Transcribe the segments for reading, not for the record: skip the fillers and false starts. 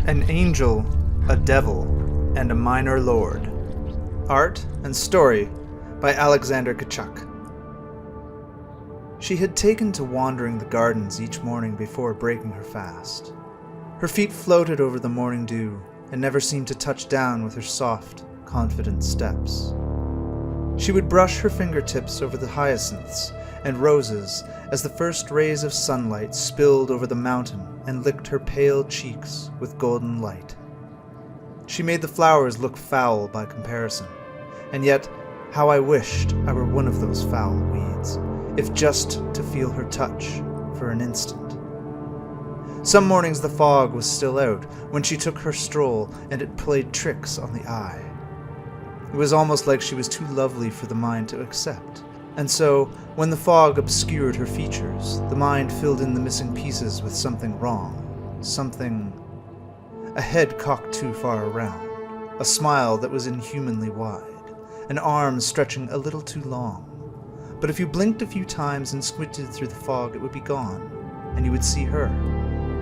An Angel, a Devil, and a Minor Lord. Art and Story by Alexander Tkachuk. She had taken to wandering the gardens each morning before breaking her fast. Her feet floated over the morning dew and never seemed to touch down with her soft, confident steps. She would brush her fingertips over the hyacinths and roses as the first rays of sunlight spilled over the mountain and licked her pale cheeks with golden light. She made the flowers look foul by comparison, and yet how I wished I were one of those foul weeds, if just to feel her touch for an instant. Some mornings the fog was still out when she took her stroll, and it played tricks on the eye. It was almost like she was too lovely for the mind to accept. And so, when the fog obscured her features, the mind filled in the missing pieces with something wrong. A head cocked too far around, a smile that was inhumanly wide, an arm stretching a little too long. But if you blinked a few times and squinted through the fog, it would be gone, and you would see her,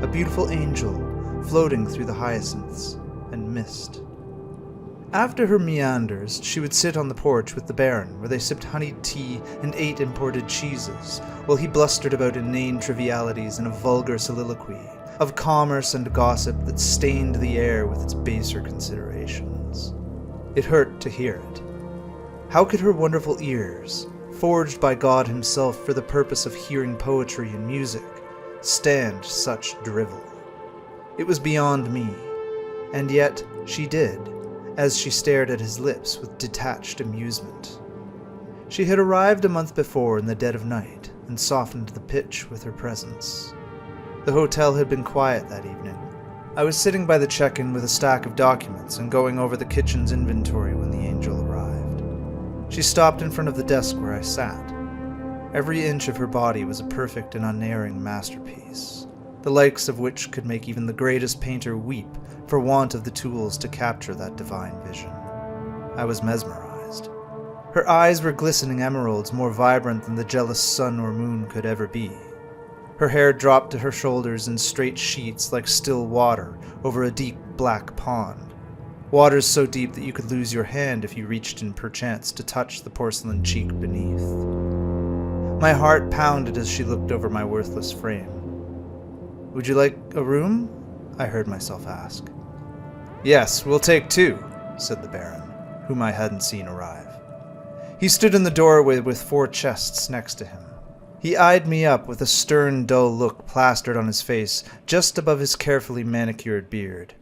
a beautiful angel, floating through the hyacinths and mist. After her meanders, she would sit on the porch with the Baron, where they sipped honeyed tea and ate imported cheeses, while he blustered about inane trivialities in a vulgar soliloquy of commerce and gossip that stained the air with its baser considerations. It hurt to hear it. How could her wonderful ears, forged by God himself for the purpose of hearing poetry and music, stand such drivel? It was beyond me, and yet she did, as she stared at his lips with detached amusement. She had arrived a month before in the dead of night, and softened the pitch with her presence. The hotel had been quiet that evening. I was sitting by the check-in with a stack of documents and going over the kitchen's inventory when the angel arrived. She stopped in front of the desk where I sat. Every inch of her body was a perfect and unerring masterpiece, the likes of which could make even the greatest painter weep for want of the tools to capture that divine vision. I was mesmerized. Her eyes were glistening emeralds more vibrant than the jealous sun or moon could ever be. Her hair dropped to her shoulders in straight sheets like still water over a deep black pond. Waters so deep that you could lose your hand if you reached in perchance to touch the porcelain cheek beneath. My heart pounded as she looked over my worthless frame. "Would you like a room?" I heard myself ask. "Yes, we'll take two," said the Baron, whom I hadn't seen arrive. He stood in the doorway with 4 chests next to him. He eyed me up with a stern, dull look plastered on his face just above his carefully manicured beard.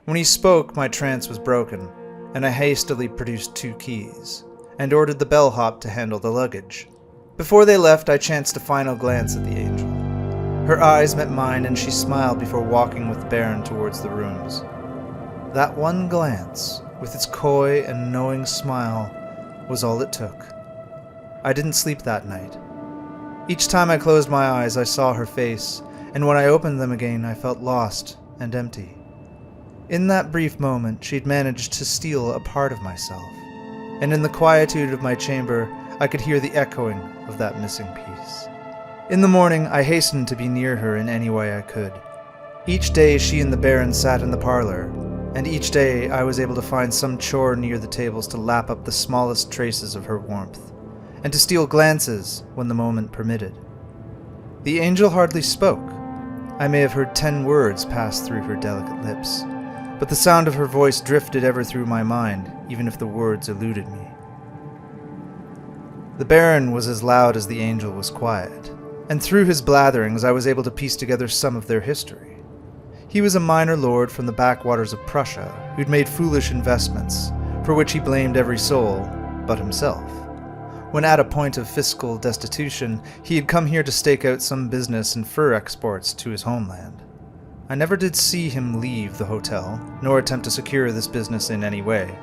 When he spoke, my trance was broken, and I hastily produced 2 keys, and ordered the bellhop to handle the luggage. Before they left, I chanced a final glance at the angel. Her eyes met mine, and she smiled before walking with the Baron towards the rooms. That one glance, with its coy and knowing smile, was all it took. I didn't sleep that night. Each time I closed my eyes, I saw her face, and when I opened them again, I felt lost and empty. In that brief moment, she'd managed to steal a part of myself, and in the quietude of my chamber, I could hear the echoing of that missing piece. In the morning, I hastened to be near her in any way I could. Each day, she and the Baron sat in the parlor, and each day I was able to find some chore near the tables to lap up the smallest traces of her warmth, and to steal glances when the moment permitted. The angel hardly spoke. I may have heard 10 words pass through her delicate lips, but the sound of her voice drifted ever through my mind, even if the words eluded me. The Baron was as loud as the angel was quiet, and through his blatherings I was able to piece together some of their history. He was a minor lord from the backwaters of Prussia who'd made foolish investments, for which he blamed every soul but himself. When at a point of fiscal destitution, he had come here to stake out some business in fur exports to his homeland. I never did see him leave the hotel, nor attempt to secure this business in any way.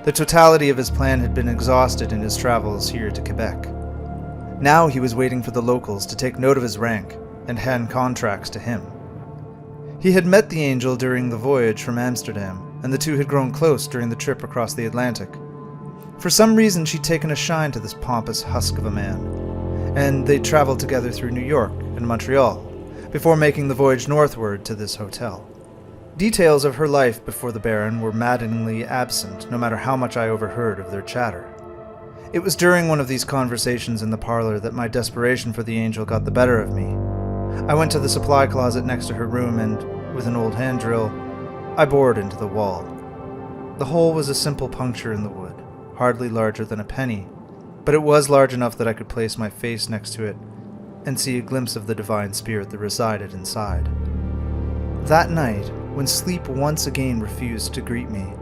The totality of his plan had been exhausted in his travels here to Quebec. Now he was waiting for the locals to take note of his rank and hand contracts to him. He had met the angel during the voyage from Amsterdam, and the two had grown close during the trip across the Atlantic. For some reason, she'd taken a shine to this pompous husk of a man, and they'd traveled together through New York and Montreal, before making the voyage northward to this hotel. Details of her life before the Baron were maddeningly absent, no matter how much I overheard of their chatter. It was during one of these conversations in the parlor that my desperation for the angel got the better of me. I went to the supply closet next to her room and, with an old hand drill, I bored into the wall. The hole was a simple puncture in the wood, hardly larger than a penny, but it was large enough that I could place my face next to it and see a glimpse of the divine spirit that resided inside. That night, when sleep once again refused to greet me,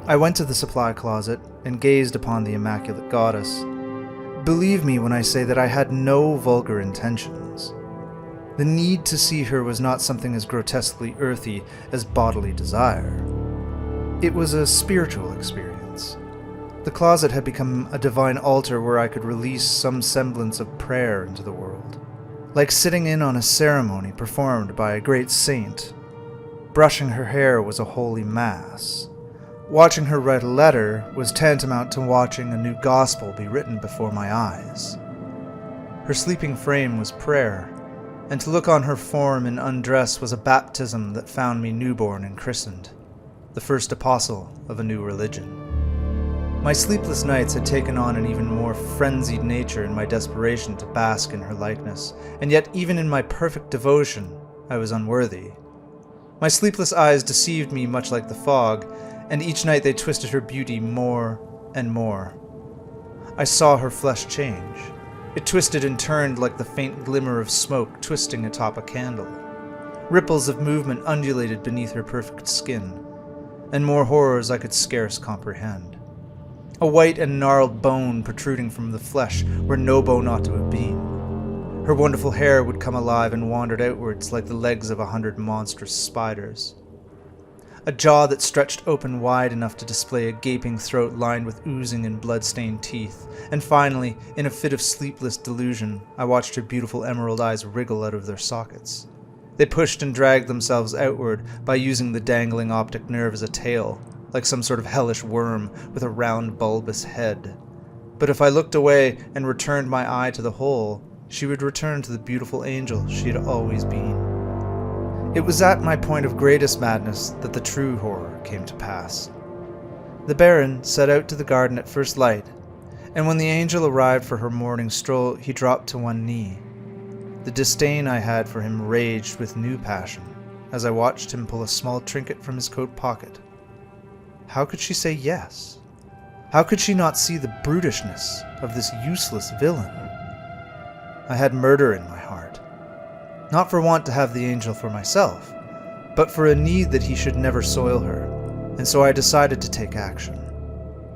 I went to the supply closet and gazed upon the immaculate goddess. Believe me when I say that I had no vulgar intentions. The need to see her was not something as grotesquely earthy as bodily desire. It was a spiritual experience. The closet had become a divine altar where I could release some semblance of prayer into the world, like sitting in on a ceremony performed by a great saint. Brushing her hair was a holy mass. Watching her write a letter was tantamount to watching a new gospel be written before my eyes. Her sleeping frame was prayer, and to look on her form in undress was a baptism that found me newborn and christened, the first apostle of a new religion. My sleepless nights had taken on an even more frenzied nature in my desperation to bask in her likeness, and yet even in my perfect devotion, I was unworthy. My sleepless eyes deceived me much like the fog, and each night they twisted her beauty more and more. I saw her flesh change. It twisted and turned like the faint glimmer of smoke twisting atop a candle. Ripples of movement undulated beneath her perfect skin, and more horrors I could scarce comprehend. A white and gnarled bone protruding from the flesh where no bone ought to have been. Her wonderful hair would come alive and wandered outwards like the legs of 100 monstrous spiders. A jaw that stretched open wide enough to display a gaping throat lined with oozing and blood-stained teeth. And finally, in a fit of sleepless delusion, I watched her beautiful emerald eyes wriggle out of their sockets. They pushed and dragged themselves outward by using the dangling optic nerve as a tail, like some sort of hellish worm with a round bulbous head. But if I looked away and returned my eye to the hole, she would return to the beautiful angel she had always been. It was at my point of greatest madness that the true horror came to pass. The Baron set out to the garden at first light, and when the angel arrived for her morning stroll, he dropped to one knee. The disdain I had for him raged with new passion as I watched him pull a small trinket from his coat pocket. How could she say yes? How could she not see the brutishness of this useless villain? I had murder in my heart, not for want to have the angel for myself, but for a need that he should never soil her, and so I decided to take action.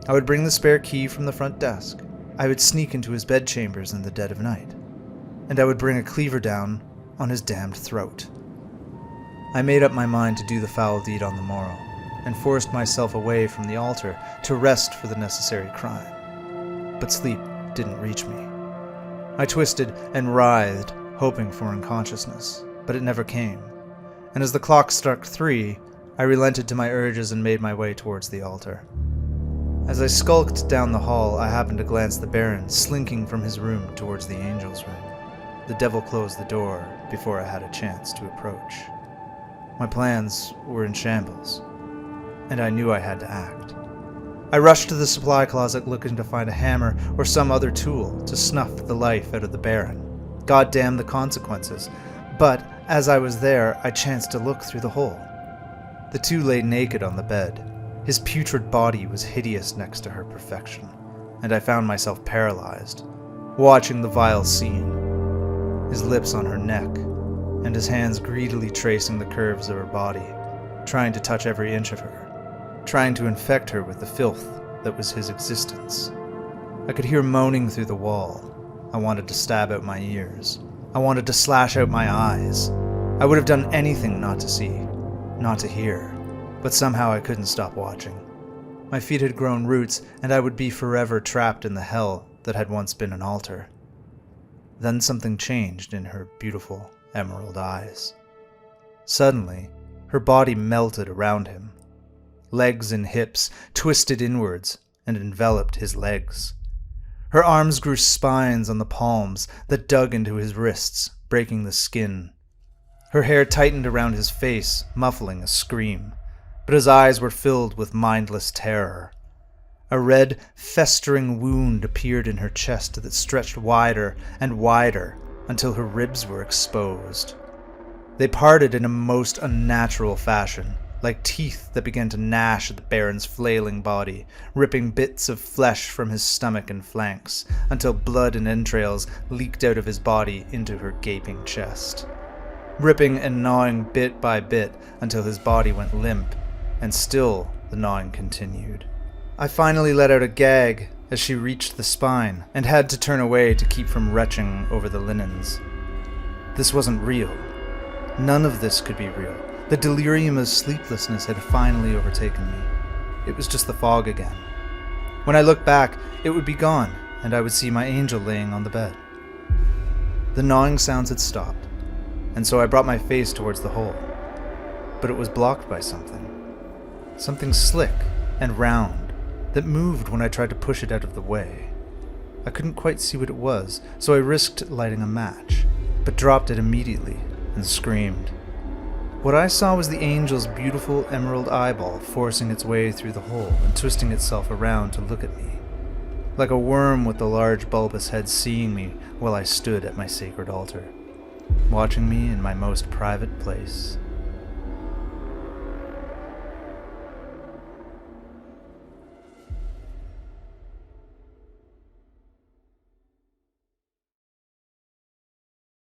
I would bring the spare key from the front desk, I would sneak into his bedchambers in the dead of night, and I would bring a cleaver down on his damned throat. I made up my mind to do the foul deed on the morrow, and forced myself away from the altar to rest for the necessary crime. But sleep didn't reach me. I twisted and writhed, hoping for unconsciousness, but it never came, and as the clock struck 3, I relented to my urges and made my way towards the altar. As I skulked down the hall, I happened to glance the Baron slinking from his room towards the angel's room. The devil closed the door before I had a chance to approach. My plans were in shambles, and I knew I had to act. I rushed to the supply closet looking to find a hammer or some other tool to snuff the life out of the Baron. God damn the consequences. But as I was there, I chanced to look through the hole. The two lay naked on the bed. His putrid body was hideous next to her perfection, and I found myself paralyzed, watching the vile scene, his lips on her neck, and his hands greedily tracing the curves of her body, trying to touch every inch of her, trying to infect her with the filth that was his existence. I could hear moaning through the wall. I wanted to stab out my ears. I wanted to slash out my eyes. I would have done anything not to see, not to hear, but somehow I couldn't stop watching. My feet had grown roots, and I would be forever trapped in the hell that had once been an altar. Then something changed in her beautiful emerald eyes. Suddenly, her body melted around him. Legs and hips twisted inwards and enveloped his legs. Her arms grew spines on the palms that dug into his wrists, breaking the skin. Her hair tightened around his face, muffling a scream, but his eyes were filled with mindless terror. A red, festering wound appeared in her chest that stretched wider and wider until her ribs were exposed. They parted in a most unnatural fashion, like teeth that began to gnash at the Baron's flailing body, ripping bits of flesh from his stomach and flanks, until blood and entrails leaked out of his body into her gaping chest. Ripping and gnawing bit by bit until his body went limp, and still the gnawing continued. I finally let out a gag as she reached the spine, and had to turn away to keep from retching over the linens. This wasn't real. None of this could be real. The delirium of sleeplessness had finally overtaken me. It was just the fog again. When I looked back, it would be gone, and I would see my angel laying on the bed. The gnawing sounds had stopped, and so I brought my face towards the hole. But it was blocked by something. Something slick and round that moved when I tried to push it out of the way. I couldn't quite see what it was, so I risked lighting a match, but dropped it immediately and screamed. What I saw was the angel's beautiful emerald eyeball forcing its way through the hole and twisting itself around to look at me, like a worm with the large bulbous head seeing me while I stood at my sacred altar, watching me in my most private place.